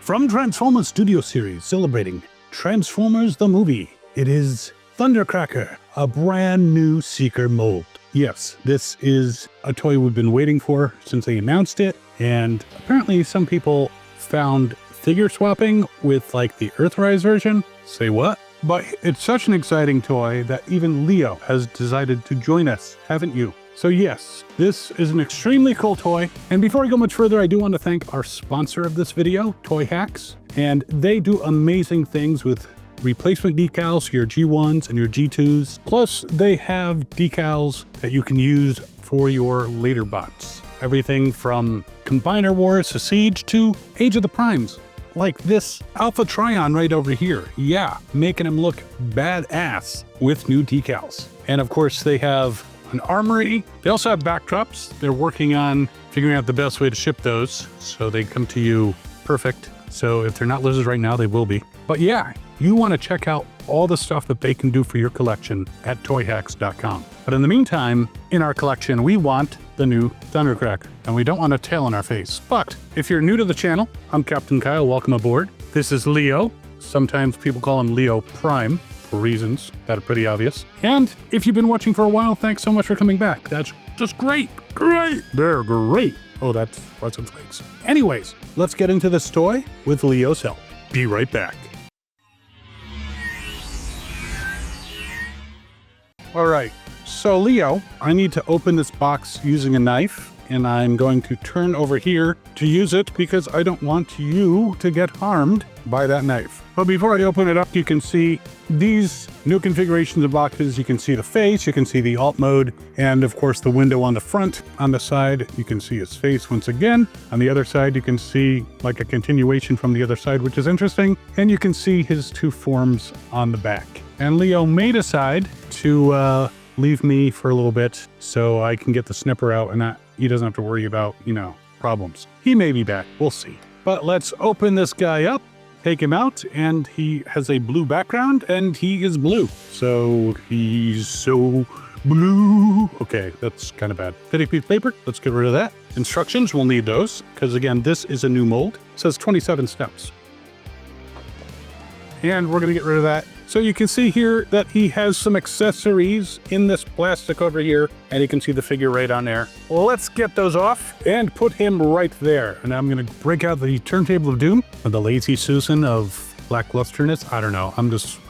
From Transformers Studio Series, celebrating Transformers the movie, it is Thundercracker, a brand new Seeker mold. Yes, this is a toy we've been waiting for since they announced it, and apparently some people found figure swapping with like the Earthrise version. Say what? But it's such an exciting toy that even Leo has decided to join us, haven't you? So yes, this is an extremely cool toy. And before I go much further, I do want to thank our sponsor of this video, Toy Hacks. And they do amazing things with replacement decals, your G1s and your G2s. Plus, they have decals that you can use for your later bots. Everything from Combiner Wars to Siege to Age of the Primes. Like this Alpha Trion right over here. Yeah, making him look badass with new decals. And of course, they have an armory. They also have backdrops. They're working on figuring out the best way to ship those so they come to you perfect. So if they're not lizards right now, they will be. But yeah, you want to check out all the stuff that they can do for your collection at toyhacks.com. But in the meantime, in our collection, we want the new Thundercracker, and we don't want a tail on our face. But if you're new to the channel, I'm Captain Kyle, welcome aboard. This is Leo. Sometimes people call him Leo Prime for reasons that are pretty obvious. And if you've been watching for a while, thanks so much for coming back. That's just great. Great. They're great. Oh, that's what's in flakes. Anyways, let's get into this toy with Leo's help. Be right back. All right, so Leo, I need to open this box using a knife, and I'm going to turn over here to use it because I don't want you to get harmed by that knife. But before I open it up, you can see these new configurations of boxes. You can see the face, you can see the alt mode, and of course the window on the front. On the side, you can see his face once again. On the other side, you can see like a continuation from the other side, which is interesting. And you can see his two forms on the back. And Leo may decide to leave me for a little bit so I can get the snipper out and he doesn't have to worry about, problems. He may be back, we'll see. But let's open this guy up, take him out, and he has a blue background and he is blue. So he's so blue. Okay, that's kind of bad. 50 piece of paper, let's get rid of that. Instructions, we'll need those because again, this is a new mold. It says 27 steps. And we're gonna get rid of that. So you can see here that he has some accessories in this plastic over here, and you can see the figure right on there. Well, let's get those off and put him right there. And I'm gonna break out the Turntable of Doom, or the Lazy Susan of lacklusterness. I don't know,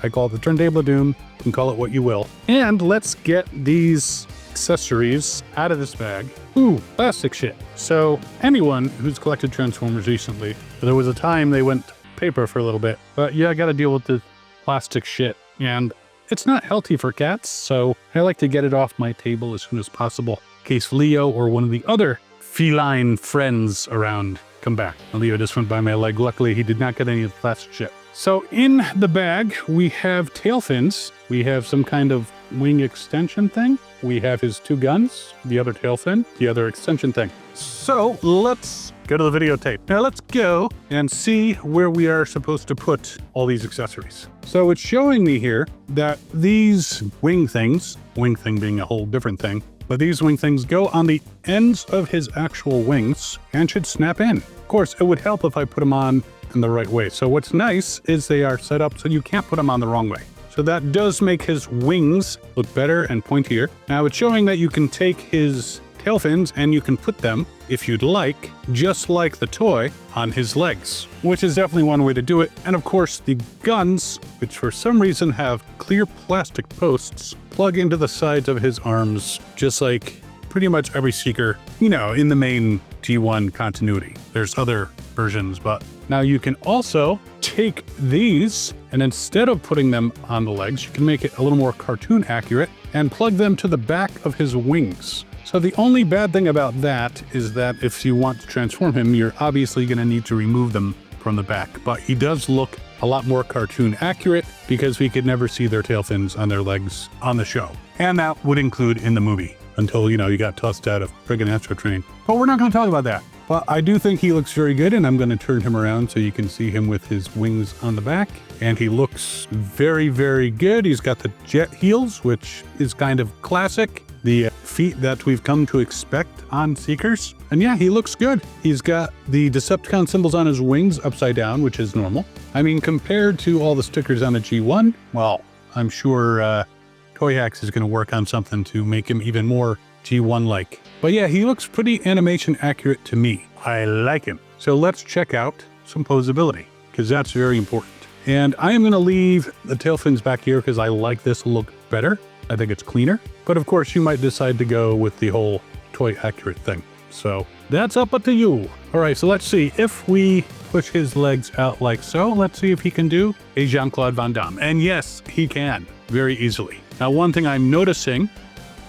I call it the Turntable of Doom. You can call it what you will. And let's get these accessories out of this bag. Ooh, plastic shit. So anyone who's collected Transformers recently, there was a time they went paper for a little bit, but yeah, I gotta deal with the plastic shit, and it's not healthy for cats, so I like to get it off my table as soon as possible in case Leo or one of the other feline friends around come back. Leo just went by my leg. Luckily, he did not get any of the plastic shit. So in the bag, we have tail fins. We have some kind of wing extension thing. We have his two guns, the other tail fin, the other extension thing. So let's go to the videotape. Now let's go and see where we are supposed to put all these accessories. So it's showing me here that these wing things, wing thing being a whole different thing, but these wing things go on the ends of his actual wings and should snap in. Of course, it would help if I put them on in the right way. So what's nice is they are set up so you can't put them on the wrong way. So that does make his wings look better and pointier. Now it's showing that you can take his tail fins and you can put them, if you'd like, just like the toy, on his legs, which is definitely one way to do it. And of course, the guns, which for some reason have clear plastic posts, plug into the sides of his arms, just like pretty much every Seeker, in the main G1 continuity. There's other versions, but now you can also take these, and instead of putting them on the legs, you can make it a little more cartoon accurate and plug them to the back of his wings. So the only bad thing about that is that if you want to transform him, you're obviously going to need to remove them from the back. But he does look a lot more cartoon accurate because we could never see their tail fins on their legs on the show. And that would include in the movie until, you got tossed out of friggin' Astro Train. But we're not going to talk about that. But I do think he looks very good, and I'm going to turn him around so you can see him with his wings on the back. And he looks very, very good. He's got the jet heels, which is kind of classic. The feet that we've come to expect on Seekers. And yeah, he looks good. He's got the Decepticon symbols on his wings upside down, which is normal. I mean, compared to all the stickers on a G1, well, I'm sure Toy Hacks is going to work on something to make him even more G1-like. But yeah, he looks pretty animation accurate to me. I like him. So let's check out some posability, because that's very important. And I am going to leave the tail fins back here because I like this look better. I think it's cleaner. But of course, you might decide to go with the whole toy accurate thing. So that's up to you. All right, so let's see. If we push his legs out like so, let's see if he can do a Jean-Claude Van Damme. And yes, he can very easily. Now, one thing I'm noticing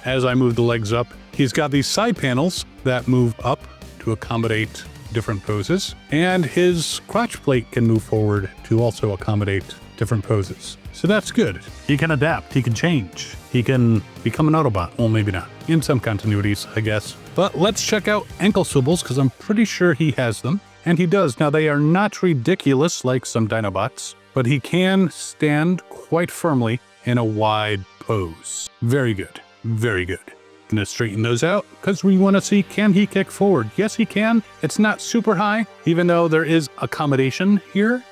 as I move the legs up, he's got these side panels that move up to accommodate different poses, and his crotch plate can move forward to also accommodate different poses. So that's good. He can adapt, he can change, he can become an Autobot. Well, maybe not. In some continuities, I guess. But let's check out ankle swivels, because I'm pretty sure he has them. And he does. Now, they are not ridiculous like some Dinobots, but he can stand quite firmly in a wide pose. Very good. Very good. Gonna straighten those out because we want to see, can he kick forward? Yes, he can. It's not super high, even though there is accommodation here.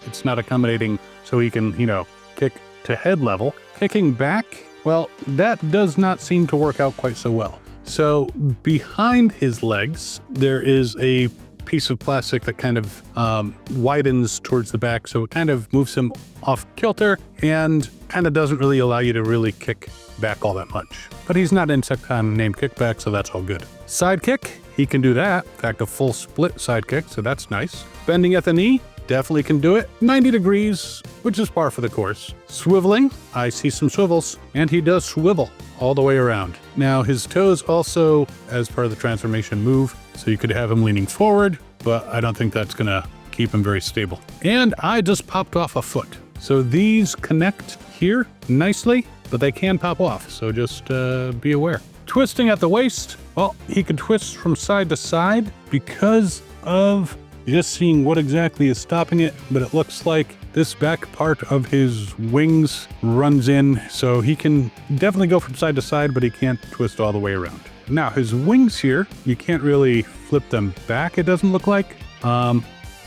It's not accommodating so he can, kick to head level. Kicking back, well, that does not seem to work out quite so well. So behind his legs, there is a piece of plastic that kind of widens towards the back, so it kind of moves him off kilter and kind of doesn't really allow you to really kick back all that much. But he's not Insecticon named Kickback, so that's all good. Side kick, he can do that. In fact, a full split side kick, so that's nice. Bending at the knee, definitely can do it. 90 degrees, which is par for the course. Swiveling, I see some swivels, and he does swivel all the way around. Now, his toes also, as part of the transformation, move, so you could have him leaning forward, but I don't think that's gonna keep him very stable. And I just popped off a foot. So these connect here nicely, but they can pop off, so just be aware. Twisting at the waist, well, he can twist from side to side because of just seeing what exactly is stopping it, but it looks like this back part of his wings runs in, so he can definitely go from side to side, but he can't twist all the way around. Now, his wings here, you can't really flip them back, it doesn't look like.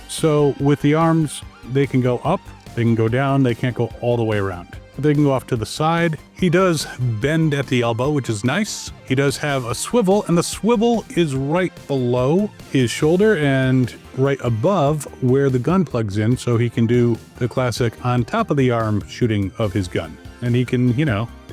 So with the arms, they can go up, they can go down, they can't go all the way around. They can go off to the side. He does bend at the elbow, which is nice. He does have a swivel, and the swivel is right below his shoulder and right above where the gun plugs in, so he can do the classic on top of the arm shooting of his gun. And he can, do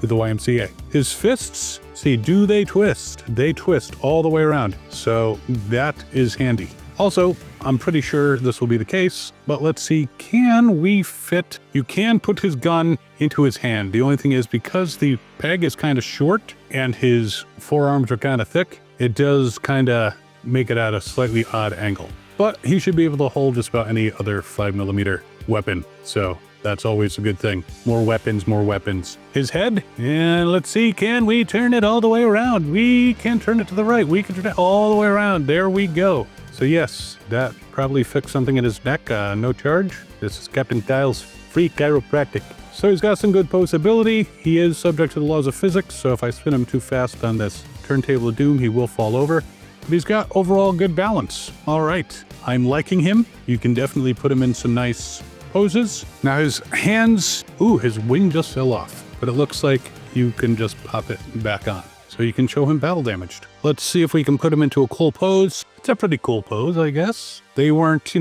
the YMCA. His fists, see, do they twist? They twist all the way around, so that is handy. Also, I'm pretty sure this will be the case, but let's see, can we fit? You can put his gun into his hand. The only thing is, because the peg is kind of short and his forearms are kind of thick, it does kind of make it at a slightly odd angle. But he should be able to hold just about any other 5mm weapon, so that's always a good thing. More weapons, more weapons. His head, and let's see, can we turn it all the way around? We can turn it to the right. We can turn it all the way around. There we go. So yes, that probably fixed something in his neck, no charge. This is Captain Kyle's free chiropractic. So he's got some good posability. He is subject to the laws of physics, so if I spin him too fast on this turntable of doom, he will fall over. But he's got overall good balance. All right, I'm liking him. You can definitely put him in some nice poses. Now his hands, his wing just fell off, but it looks like you can just pop it back on. So you can show him battle damaged. Let's see if we can put him into a cool pose. It's a pretty cool pose, I guess. They weren't,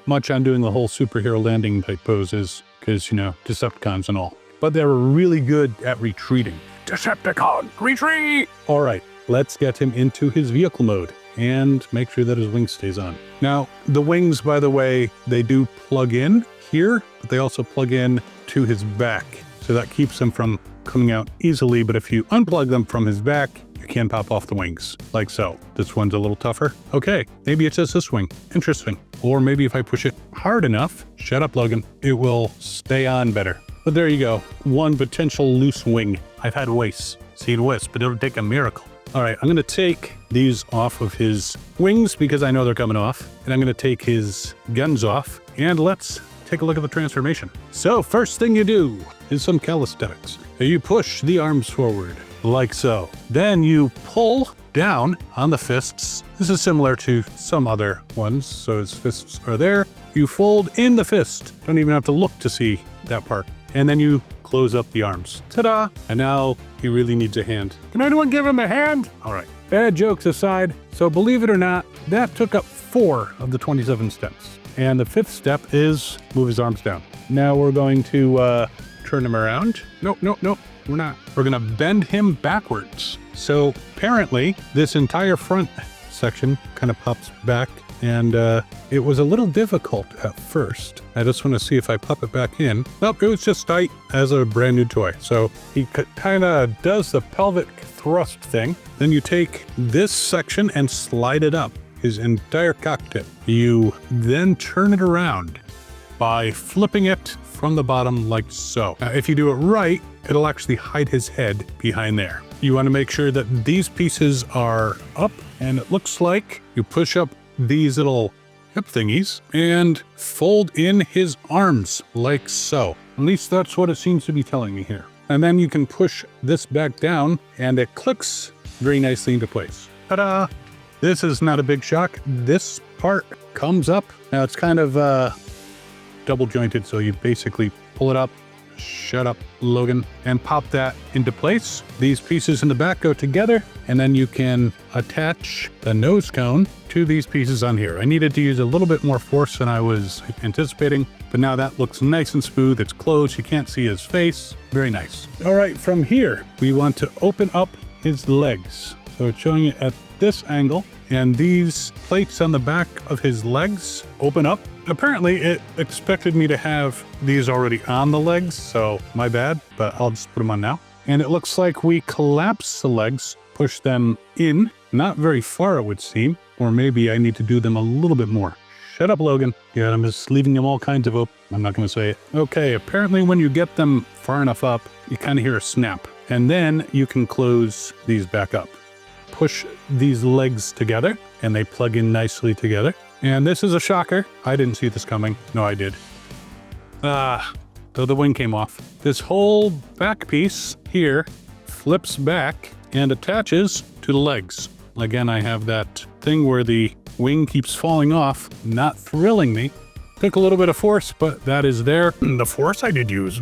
much on doing the whole superhero landing type poses because, Decepticons and all. But they were really good at retreating. Decepticon, retreat! All right, let's get him into his vehicle mode and make sure that his wing stays on. Now, the wings, by the way, they do plug in here, but they also plug in to his back. So that keeps him from coming out easily, but if you unplug them from his back, you can pop off the wings, like so. This one's a little tougher. Okay, maybe it's just this wing. Interesting. Or maybe if I push it hard enough, shut up, Logan, it will stay on better. But there you go, one potential loose wing. I've had worse, seen worse, but it'll take a miracle. All right, I'm gonna take these off of his wings because I know they're coming off, and I'm gonna take his guns off, and let's take a look at the transformation. So first thing you do is some calisthenics. You push the arms forward, like so. Then you pull down on the fists. This is similar to some other ones. So his fists are there. You fold in the fist. Don't even have to look to see that part. And then you close up the arms. Ta-da! And now he really needs a hand. Can anyone give him a hand? All right. Bad jokes aside, so believe it or not, that took up 4 of the 27 steps. And the 5th step is move his arms down. Now we're going to turn him around. Nope, we're not. We're gonna bend him backwards. So apparently this entire front section kind of pops back, and it was a little difficult at first. I just want to see if I pop it back in. Nope, it was just tight as a brand new toy. So he kind of does the pelvic thrust thing. Then you take this section and slide it up, his entire cockpit. You then turn it around by flipping it from the bottom like so. Now, if you do it right, it'll actually hide his head behind there. You want to make sure that these pieces are up, and it looks like you push up these little hip thingies and fold in his arms like so. At least that's what it seems to be telling me here. And then you can push this back down and it clicks very nicely into place. Ta-da! This is not a big shock. This part comes up. Now it's kind of double jointed, so you basically pull it up, shut up, Logan, and pop that into place. These pieces in the back go together, and then you can attach the nose cone to these pieces on here. I needed to use a little bit more force than I was anticipating, but now that looks nice and smooth. It's closed. You can't see his face. Very nice. All right, from here, we want to open up his legs. So it's showing it at this angle, and these plates on the back of his legs open up. Apparently, it expected me to have these already on the legs, so my bad, but I'll just put them on now. And it looks like we collapse the legs, push them in, not very far it would seem, or maybe I need to do them a little bit more. Shut up, Logan. Yeah, I'm just leaving them all kinds of open. I'm not going to say it. Okay, apparently when you get them far enough up, you kind of hear a snap, and then you can close these back up. Push these legs together, and they plug in nicely together. And this is a shocker. I didn't see this coming. No, I did. So the wing came off. This whole back piece here flips back and attaches to the legs. Again, I have that thing where the wing keeps falling off, not thrilling me. Took a little bit of force, but that is there. The force I did use.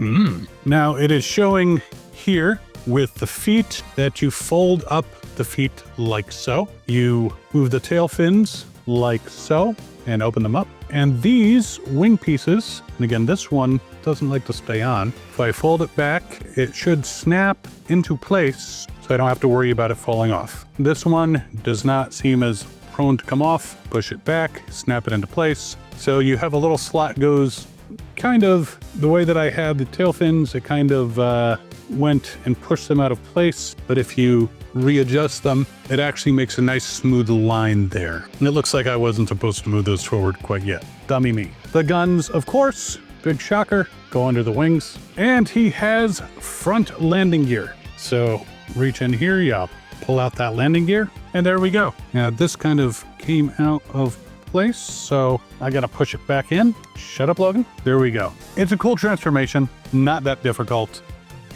Now it is showing here with the feet that you fold up the feet like so. You move the tail fins like so and open them up. And these wing pieces, and again, this one doesn't like to stay on. If I fold it back, it should snap into place so I don't have to worry about it falling off. This one does not seem as prone to come off. Push it back, snap it into place. So you have a little slot goes kind of the way that I had the tail fins. It kind of went and pushed them out of place. But if you readjust them, it actually makes a nice smooth line there. And it looks like I wasn't supposed to move those forward quite yet. Dummy me. The guns, of course, big shocker, go under the wings. And he has front landing gear. So reach in here, yeah, pull out that landing gear, and there we go. Now this kind of came out of place, so I gotta push it back in. Shut up, Logan. There we go. It's a cool transformation, not that difficult.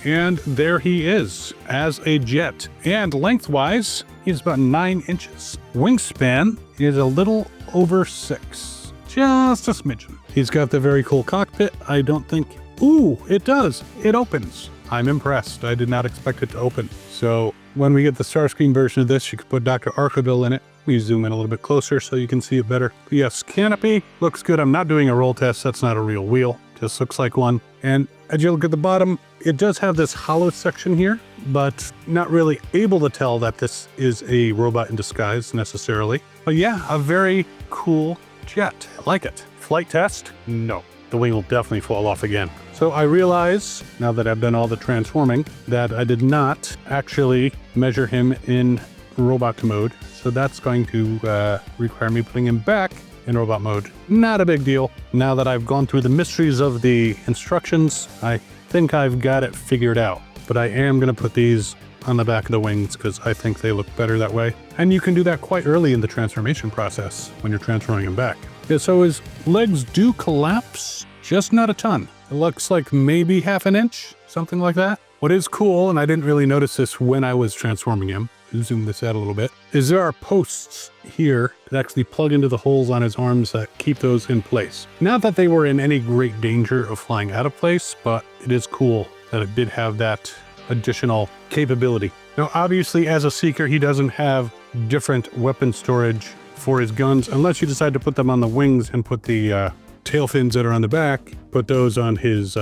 And there he is as a jet. And lengthwise, he's about 9 inches. Wingspan is a little over 6. Just a smidgen. He's got the very cool cockpit. I don't think... Ooh, it does. It opens. I'm impressed. I did not expect it to open. So when we get the Starscream version of this, you can put Dr. Archibald in it. We zoom in a little bit closer so you can see it better. But yes, canopy looks good. I'm not doing a roll test. That's not a real wheel. Just looks like one. And as you look at the bottom, it does have this hollow section here, but not really able to tell that this is a robot in disguise necessarily. But yeah, a very cool jet. I like it. Flight test? No. The wing will definitely fall off again. So I realize, now that I've done all the transforming, that I did not actually measure him in robot mode. So that's going to require me putting him back in robot mode. Not a big deal. Now that I've gone through the mysteries of the instructions, I think I've got it figured out. But I am going to put these on the back of the wings because I think they look better that way. And you can do that quite early in the transformation process when you're transforming him back. Yeah, so his legs do collapse, just not a ton. It looks like maybe half an inch, something like that. What is cool, and I didn't really notice this when I was transforming him, zoom this out a little bit, is there are posts here that actually plug into the holes on his arms that keep those in place. Not that they were in any great danger of flying out of place, but it is cool that it did have that additional capability. Now, obviously, as a Seeker, he doesn't have different weapon storage for his guns, unless you decide to put them on the wings and put the tail fins that are on the back, put those on his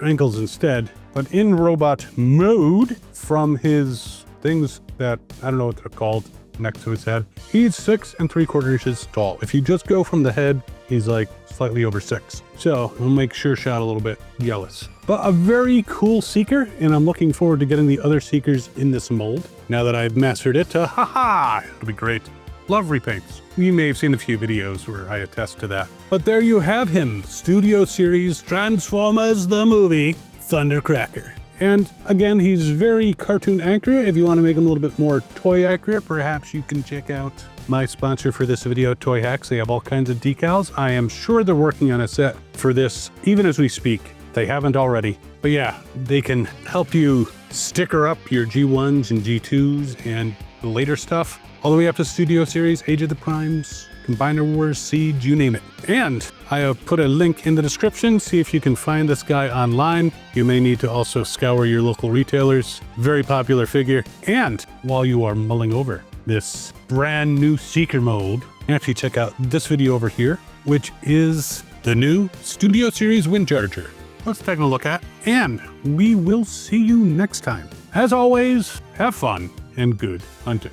ankles instead. But in robot mode, from his things that, I don't know what they're called, next to his head, he's 6 3/4 inches tall. If you just go from the head, he's like slightly over 6. So I'll make sure shot a little bit jealous. But a very cool Seeker, and I'm looking forward to getting the other Seekers in this mold. Now that I've mastered it, haha, it'll be great. Love repaints. You may have seen a few videos where I attest to that. But there you have him, Studio Series Transformers the movie, Thundercracker. And again, he's very cartoon accurate. If you want to make him a little bit more toy accurate, perhaps you can check out my sponsor for this video, Toy Hacks. They have all kinds of decals. I am sure they're working on a set for this, even as we speak. They haven't already. But yeah, they can help you sticker up your G1s and G2s and the later stuff, all the way up to Studio Series, Age of the Primes, Combiner Wars, Siege, you name it. And I have put a link in the description. See if you can find this guy online. You may need to also scour your local retailers. Very popular figure. And while you are mulling over this brand new Seeker mold, actually check out this video over here, which is the new Studio Series Wind Charger. Let's take a look at, and we will see you next time. As always, have fun and good hunting.